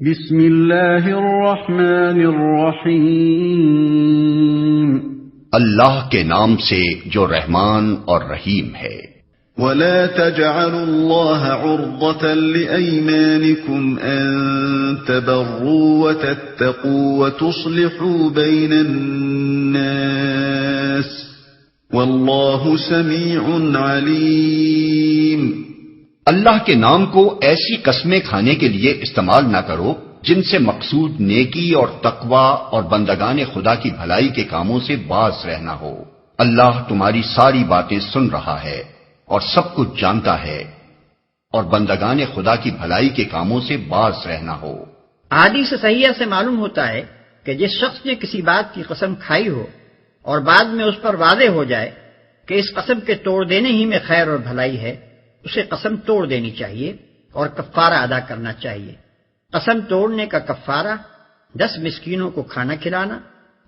بسم اللہ الرحمن الرحیم، اللہ کے نام سے جو رحمان اور رحیم ہے۔ وَلَا تَجْعَلُوا اللَّهَ عُرْضَةً لِأَيْمَانِكُمْ أَن تَبَرُّوا وَتَتَّقُوا وَتُصْلِحُوا بَيْنَ النَّاسِ وَاللَّهُ سَمِيعٌ عَلِيمٌ۔ اللہ کے نام کو ایسی قسمیں کھانے کے لیے استعمال نہ کرو جن سے مقصود نیکی اور تقوی اور بندگان خدا کی بھلائی کے کاموں سے باز رہنا ہو۔ اللہ تمہاری ساری باتیں سن رہا ہے اور سب کچھ جانتا ہے، اور بندگان خدا کی بھلائی کے کاموں سے باز رہنا ہو۔ حدیث صحیحہ سے معلوم ہوتا ہے کہ جس شخص نے کسی بات کی قسم کھائی ہو اور بعد میں اس پر واضح ہو جائے کہ اس قسم کے توڑ دینے ہی میں خیر اور بھلائی ہے، اسے قسم توڑ دینی چاہیے اور کفارہ ادا کرنا چاہیے۔ قسم توڑنے کا کفارہ 10 مسکینوں کو کھانا کھلانا،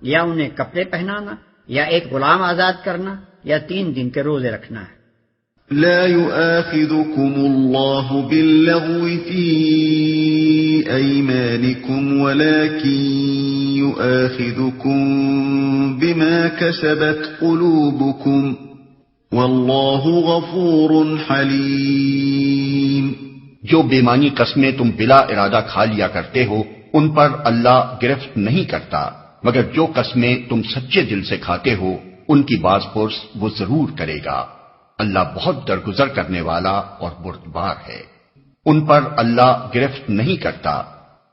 یا انہیں کپڑے پہنانا، یا ایک غلام آزاد کرنا، یا 3 دن کے روزے رکھنا ہے۔ لا يؤاخذكم الله باللغو في أيمانكم ولكن يؤاخذكم بما كسبت قلوبكم واللہ غفور حلیم۔ جو بے معنی قسمیں تم بلا ارادہ کھا لیا کرتے ہو ان پر اللہ گرفت نہیں کرتا، مگر جو قسمیں تم سچے دل سے کھاتے ہو ان کی باز پرس وہ ضرور کرے گا۔ اللہ بہت درگزر کرنے والا اور بردبار ہے۔ ان پر اللہ گرفت نہیں کرتا،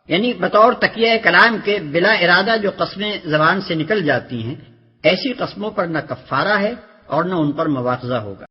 یعنی بطور تکیہ کلام کے بلا ارادہ جو قسمیں زبان سے نکل جاتی ہیں، ایسی قسموں پر نہ کفارہ ہے اور نہ ان پر مواخذہ ہوگا۔